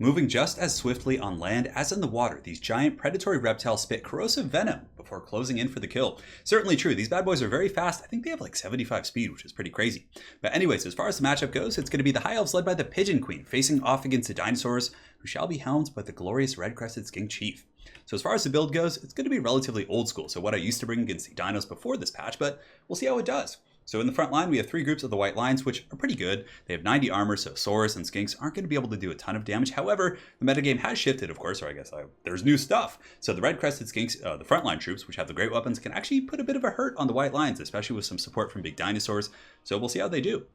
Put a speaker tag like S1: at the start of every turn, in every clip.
S1: Moving just as swiftly on land as in the water, these giant predatory reptiles spit corrosive venom before closing in for the kill. Certainly true, these bad boys are very fast. I think they have like 75 speed, which is pretty crazy. But anyways, as far as the matchup goes, it's going to be the High Elves led by the Pigeon Queen, facing off against the dinosaurs, who shall be helmed by the glorious red-crested skink chief. So as far as the build goes, it's going to be relatively old school, so what I used to bring against the dinos before this patch, but we'll see how it does. So in the front line, we have 3 groups of the white lions, which are pretty good. They have 90 armor, so Saurus and Skinks aren't going to be able to do a ton of damage. However, the metagame has shifted, of course, or I guess there's new stuff. So the red-crested Skinks, the frontline troops, which have the great weapons, can actually put a bit of a hurt on the white lions, especially with some support from big dinosaurs. So we'll see how they do.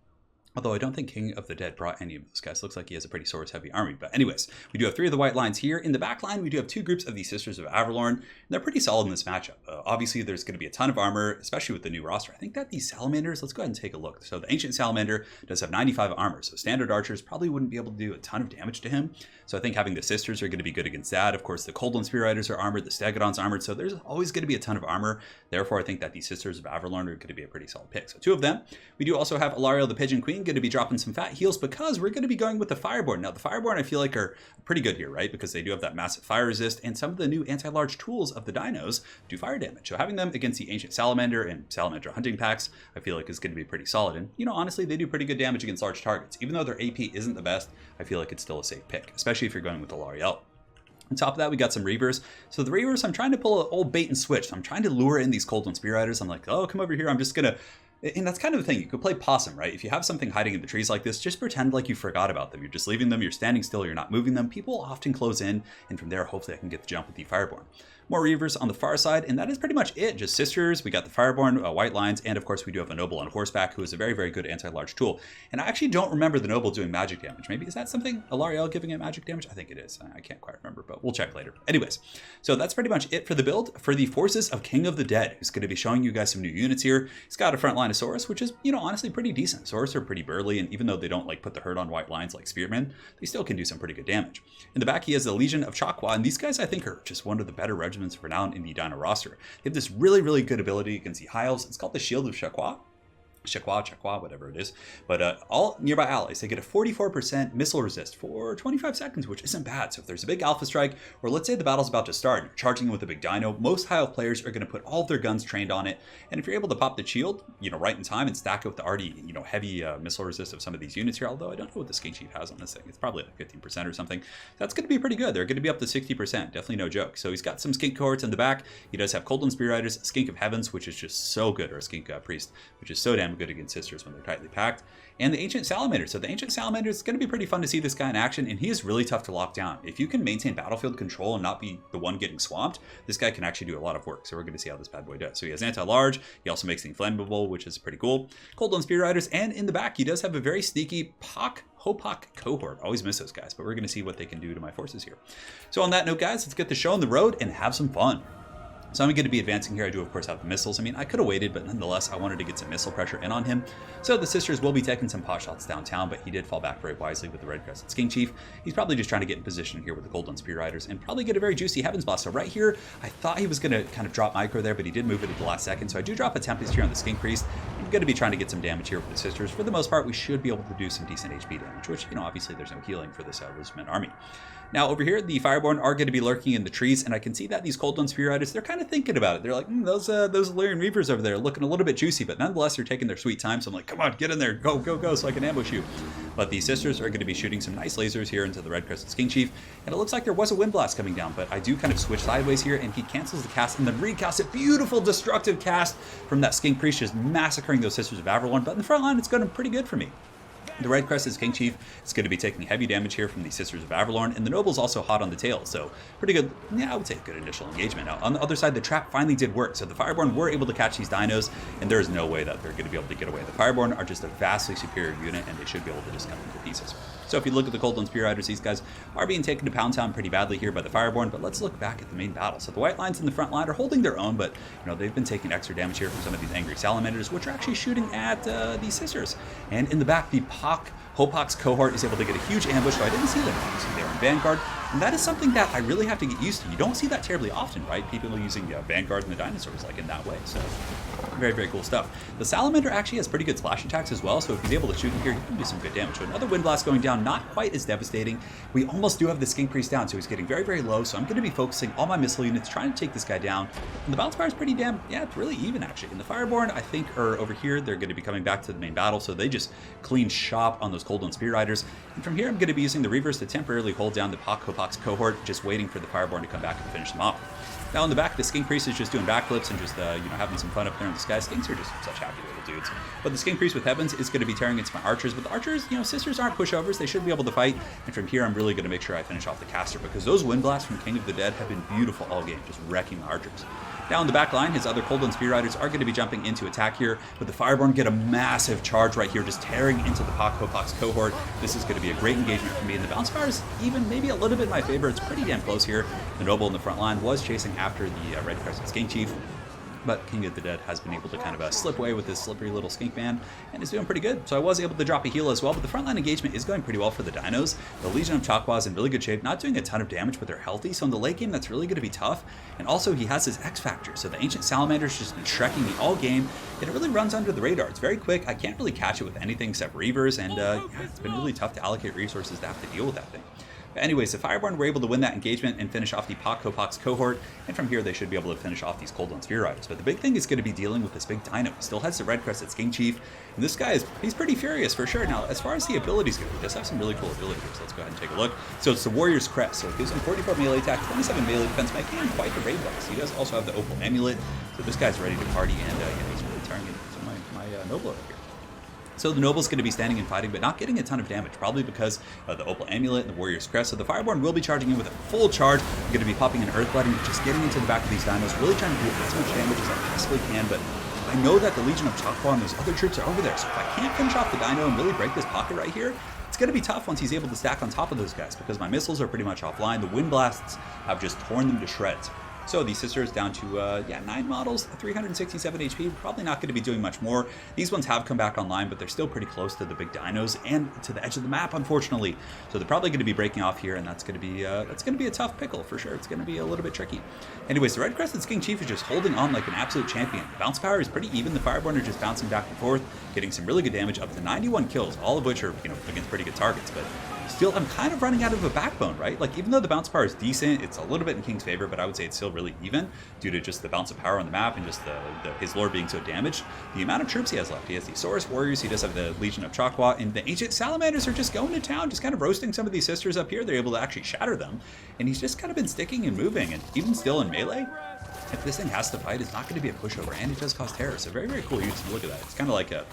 S1: Although I don't think King of the Dead brought any of those guys. Looks like he has a pretty Saurus-heavy army. But anyways, we do have 3 of the white lions here. In the back line, we do have 2 groups of the Sisters of Avalorn. And they're pretty solid in this matchup. Obviously, there's going to be a ton of armor, especially with the new roster. I think that these Salamanders, let's go ahead and take a look. So the Ancient Salamander does have 95 armor. So standard archers probably wouldn't be able to do a ton of damage to him. So I think having the Sisters are going to be good against that. Of course, the Coldland Spear Riders are armored. The Stegodon's armored. So there's always going to be a ton of armor. Therefore, I think that the Sisters of Avalorn are going to be a pretty solid pick. So 2 of them. We do also have Alariel the Pigeon Queen going to be dropping some fat heals because we're going to be going with the Fireborn. Now, the Fireborn I feel like are pretty good here, right? Because they do have that massive fire resist, and some of the new anti-large tools of the dinos do fire damage. So having them against the Ancient Salamander and Salamander hunting packs, I feel like is going to be pretty solid. And, you know, honestly, they do pretty good damage against large targets. Even though their AP isn't the best, I feel like it's still a safe pick, especially if you're going with the L'Oreal. On top of that, we got some Reavers. So the Reavers, I'm trying to pull an old bait and switch. I'm trying to lure in these Coldland Spear Riders. I'm like, oh, come over here. I'm just going to... And that's kind of the thing. You could play possum, right? If you have something hiding in the trees like this, just pretend like you forgot about them. You're just leaving them, you're standing still, you're not moving them. People often close in, and from there, hopefully I can get the jump with the Fireborn. More Reavers on the far side, and that is pretty much it. Just Sisters, we got the Fireborn, white lions, and of course we do have a Noble on horseback, who is a very, very good anti-large tool. And I actually don't remember the Noble doing magic damage. Maybe is that something? Alariel giving it magic damage? I think it is. I can't quite remember, but we'll check later. Anyways, so that's pretty much it for the build. For the forces of King of the Dead, who's going to be showing you guys some new units here. He's got a front line of Saurus, which is, you know, honestly pretty decent. Saurus are pretty burly, and even though they don't like put the hurt on white lions like Spearmen, they still can do some pretty good damage. In the back, he has the Legion of Chakwa, and these guys I think are just one of the better regiments for now in the Dino roster. They have this really, really good ability against the High Elves. It's called the Shield of Chakwa. Chakwa, whatever it is. But all nearby allies, they get a 44% missile resist for 25 seconds, which isn't bad. So if there's a big alpha strike, or let's say the battle's about to start, you're charging in with a big dino, most High Elf players are going to put all of their guns trained on it. And if you're able to pop the shield, you know, right in time and stack it with the already, you know, heavy missile resist of some of these units here, although I don't know what the Skink Chief has on this thing. It's probably like 15% or something. That's going to be pretty good. They're going to be up to 60%. Definitely no joke. So he's got some Skink cohorts in the back. He does have Coldland Spear Riders, Skink of Heavens, which is just so good, or a Skink Priest, which is so damn good against Sisters when they're tightly packed, and the Ancient Salamander. So the Ancient Salamander is going to be pretty fun to see this guy in action, and he is really tough to lock down. If you can maintain battlefield control and not be the one getting swamped, this guy can actually do a lot of work. So we're going to see how this bad boy does. So he has anti-large, he also makes things flammable, which is pretty cool. Coldland Spear Riders, and in the back, he does have a very sneaky Hopak cohort. Always miss those guys, but we're going to see what they can do to my forces here. So on that note, guys, let's get the show on the road and have some fun. So I'm going to be advancing here. I do, of course, have the missiles. I mean, I could have waited, but nonetheless, I wanted to get some missile pressure in on him. So the Sisters will be taking some pot shots downtown, but he did fall back very wisely with the red-crested Skink Chief. He's probably just trying to get in position here with the Coldland Spear Riders and probably get a very juicy Heavens Blast. So right here, I thought he was going to kind of drop micro there, but he did move it at the last second. So I do drop a Tempest here on the Skink Priest. I'm going to be trying to get some damage here with the Sisters. For the most part, we should be able to do some decent HP damage, which, you know, obviously there's no healing for this Lizardmen army. Now over here, the Fireborn are going to be lurking in the trees, and I can see that these Coldland Spear Riders, they're kind of thinking about it. They're like, those Illyrian Reavers over there are looking a little bit juicy, but nonetheless, they're taking their sweet time. So I'm like, come on, get in there, go, go, go, so I can ambush you. But the Sisters are going to be shooting some nice lasers here into the red-crested Skink Chief, and it looks like there was a Wind Blast coming down, but I do kind of switch sideways here, and he cancels the cast and then recasts it. Beautiful destructive cast from that Skink Priest, just massacring those Sisters of Avalorn. But in the front line, it's going pretty good for me. The red-crested Skink Chief is going to be taking heavy damage here from the Sisters of Avalorn, and the Noble's also hot on the tail, so pretty good, yeah, I would say good initial engagement. Now, on the other side, the trap finally did work, so the Fireborn were able to catch these dinos, and there is no way that they're going to be able to get away. The Fireborn are just a vastly superior unit, and they should be able to just cut them to pieces. So if you look at the Coldland Spear Riders, these guys are being taken to Pound Town pretty badly here by the Fireborn, but let's look back at the main battle. So the White Lions in the front line are holding their own, but you know they've been taking extra damage here from some of these angry Salamanders, which are actually shooting at these Sisters. And in the back, the Hopak's cohort is able to get a huge ambush, so I didn't see them. Obviously, they were in Vanguard. And that is something that I really have to get used to. You don't see that terribly often, right? People are using Vanguard and the dinosaurs like in that way. So very, very cool stuff. The Salamander actually has pretty good splash attacks as well, so if he's able to shoot in here, he can do some good damage. So another Wind Blast going down, not quite as devastating. We almost do have the Skink Priest down, so he's getting very, very low. So I'm going to be focusing all my missile units, trying to take this guy down. And the bounce power is pretty damn, yeah, it's really even actually. And the Fireborn, I think, are over here. They're going to be coming back to the main battle, so they just clean shop on those Cold One Spear Riders. And from here, I'm going to be using the Reavers to temporarily hold down the Pox cohort, just waiting for the Fireborn to come back and finish them off. Now in the back, the Skink Priest is just doing backflips and just having some fun up there in the sky. Skinks are just such happy little dudes. But the Skink Priest with Heavens is going to be tearing into my archers. But the archers, sisters aren't pushovers. They should be able to fight. And from here, I'm really going to make sure I finish off the caster, because those Wind Blasts from King of the Dead have been beautiful all game, just wrecking the archers. Now in the back line, his other Cold One Spear Riders are going to be jumping into attack here, but the Fireborn get a massive charge right here, just tearing into the Pox cohort. This is going to be a great engagement for me, and the bounce power is even maybe a little bit in my favor. It's pretty damn close here. The Noble in the front line was chasing after the Red Crescent Skink Chief, but King of the Dead has been able to kind of slip away with this slippery little skink man, and is doing pretty good. So I was able to drop a heal as well, but the frontline engagement is going pretty well for the dinos. The Legion of Chakwa is in really good shape, not doing a ton of damage, but they're healthy. So in the late game, that's really going to be tough. And also, he has his X Factor. So the Ancient Salamander's just been shrekking me all game, and it really runs under the radar. It's very quick. I can't really catch it with anything except Reavers, and it's been really tough to allocate resources to have to deal with that thing. But anyways, the Fireborn were able to win that engagement and finish off the Pox cohort, and from here they should be able to finish off these Cold One Spear Riders. But the big thing is going to be dealing with this big dino. He still has the Red Crescent Skink Chief, and this guy he's pretty furious for sure. Now, as far as the abilities go, he does have some really cool abilities, so let's go ahead and take a look. So it's the Warrior's Crest, so it gives him 44 melee attack, 27 melee defense, making him quite the raid boss. He does also have the Opal Amulet, so this guy's ready to party, and he's really tearing into my Noble over here. So the Noble's going to be standing and fighting, but not getting a ton of damage, probably because of the Opal Amulet and the Warrior's Crest. So the Fireborn will be charging in with a full charge. I'm going to be popping an Earthblood and just getting into the back of these dinos, really trying to do as much damage as I possibly can, but I know that the Legion of Chakwa and those other troops are over there, so if I can't finish off the dino and really break this pocket right here, it's going to be tough once he's able to stack on top of those guys, because my missiles are pretty much offline. The Wind Blasts have just torn them to shreds. So these sisters down to 9 models, 367 HP, probably not going to be doing much more. These ones have come back online, but they're still pretty close to the big dinos and to the edge of the map, unfortunately. So they're probably going to be breaking off here, and that's going to be a tough pickle for sure. It's going to be a little bit tricky. Anyways, the Red Crescent Skink Chief is just holding on like an absolute champion. The bounce power is pretty even. The Fireborn are just bouncing back and forth, getting some really good damage, up to 91 kills, all of which are against pretty good targets, but still, I'm kind of running out of a backbone, right? Like, even though the bounce power is decent, it's a little bit in King's favor, but I would say it's still really even due to just the bounce of power on the map and just his lore being so damaged. The amount of troops he has left. He has the Saurus Warriors, he does have the Legion of Chakwa, and the Ancient Salamanders are just going to town, just kind of roasting some of these sisters up here. They're able to actually shatter them, and he's just kind of been sticking and moving, and even still in melee, if this thing has to fight, it's not going to be a pushover, and it does cause terror. So very, very cool use. Look at that. It's kind of like a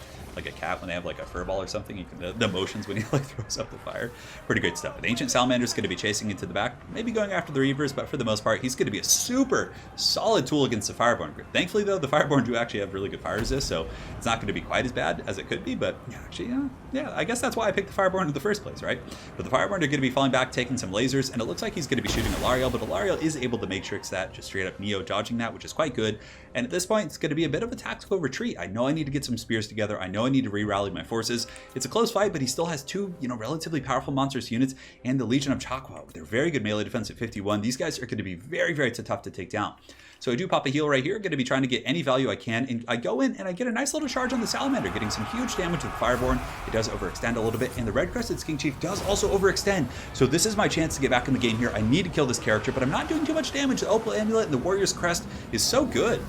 S1: cat when they have like a fur ball or something. You can the motions when he like throws up the fire. Pretty good stuff. The Ancient Salamander is going to be chasing into the back, maybe going after the Reavers, but for the most part, he's going to be a super solid tool against the Fireborn group. Thankfully, though, the Fireborn do actually have really good fire resist, so it's not going to be quite as bad as it could be. But actually, yeah, I guess that's why I picked the Fireborn in the first place, right? But the Fireborn are going to be falling back, taking some lasers, and it looks like he's going to be shooting Alariel, but Alariel is able to matrix that, just straight up Neo dodging that, which is quite good. And at this point, it's going to be a bit of a tactical retreat. I know I need to get some spears together. I know I need to re-rally my forces. It's a close fight, but he still has 2, relatively powerful monstrous units and the Legion of Chakwa with their very good melee defense at 51. These guys are going to be very, very tough to take down. So I do pop a heal right here. Going to be trying to get any value I can, and I go in and I get a nice little charge on the Salamander, getting some huge damage with the Fireborn. It does overextend a little bit, and the Red Crescent Skink Chief does also overextend. So this is my chance to get back in the game here. I need to kill this character, but I'm not doing too much damage. The Opal Amulet and the Warrior's Crest is so good,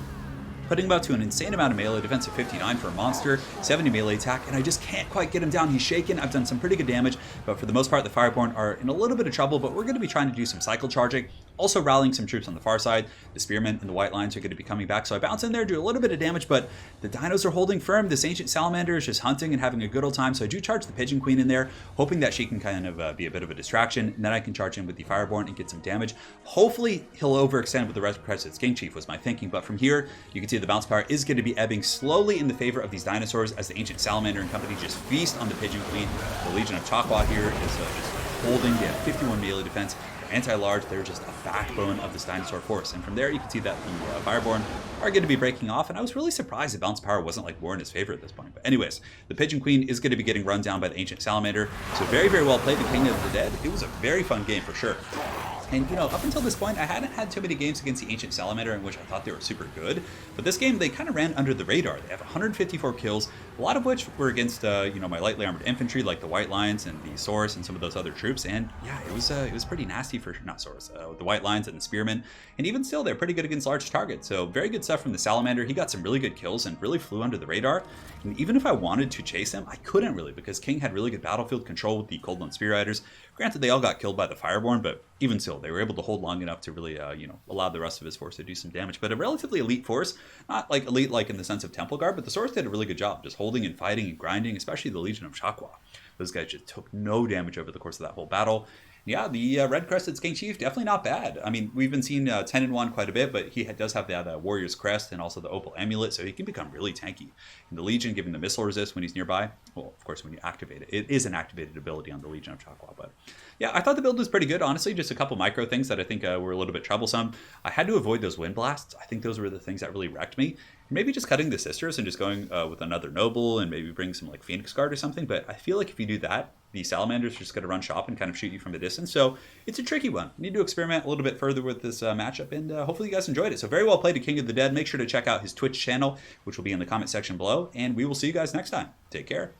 S1: putting him out to an insane amount of melee defense at 59 for a monster, 70 melee attack, and I just can't quite get him down. He's shaken. I've done some pretty good damage, but for the most part, the Fireborn are in a little bit of trouble, but we're going to be trying to do some cycle charging, also rallying some troops on the far side. The Spearmen and the White Lines are going to be coming back, so I bounce in there, do a little bit of damage, but the dinos are holding firm. This Ancient Salamander is just hunting and having a good old time, so I do charge the Pigeon Queen in there, hoping that she can kind of be a bit of a distraction, and then I can charge in with the Fireborn and get some damage. Hopefully, he'll overextend with the Red Crescent Skink Chief was my thinking, but from here, you can see the bounce power is going to be ebbing slowly in the favor of these dinosaurs as the Ancient Salamander and company just feast on the Pigeon Queen. The Legion of Chakwa here is just holding. They have 51 melee defense. They're anti-large. They're just a backbone of this dinosaur force. And from there, you can see that the Fireborn are going to be breaking off. And I was really surprised that Bounce Power wasn't like more in his favor at this point. But anyways, the Pigeon Queen is going to be getting run down by the Ancient Salamander. So very, very well played. The King of the Dead. It was a very fun game for sure. And, you know, up until this point, I hadn't had too many games against the Ancient Salamander in which I thought they were super good. But this game, they kind of ran under the radar. They have 154 kills, a lot of which were against, you know, my lightly armored infantry, like the White Lions and the Saurus and some of those other troops. And, yeah, it was pretty nasty for, not Saurus, the White Lions and the Spearmen. And even still, they're pretty good against large targets. So very good stuff from the Salamander. He got some really good kills and really flew under the radar. And even if I wanted to chase him, I couldn't really, because King had really good battlefield control with the Coldland Spear Riders. Granted, they all got killed by the Fireborn, but even still, they were able to hold long enough to really, you know, allow the rest of his force to do some damage. But a relatively elite force, not like elite like in the sense of Temple Guard, but the Saurus did a really good job just holding and fighting and grinding, especially the Legion of Chakwa. Those guys just took no damage over the course of that whole battle. Yeah, the Red-Crested Skink Chief, definitely not bad. I mean, we've been seeing 10 and 1 quite a bit, but he does have that Warrior's Crest and also the Opal Amulet, so he can become really tanky. And the Legion, giving the missile resist when he's nearby, well, of course, when you activate it. It is an activated ability on the Legion of Chakwa, but yeah, I thought the build was pretty good, honestly. Just a couple micro things that I think were a little bit troublesome. I had to avoid those wind blasts. I think those were the things that really wrecked me. Maybe just cutting the Sisters and just going with another Noble and maybe bring some like Phoenix Guard or something, but I feel like if you do that, the Salamanders are just going to run shop and kind of shoot you from a distance. So it's a tricky one. You need to experiment a little bit further with this matchup, and hopefully you guys enjoyed it. So very well played to King of the Dead. Make sure to check out his Twitch channel, which will be in the comment section below, and we will see you guys next time. Take care.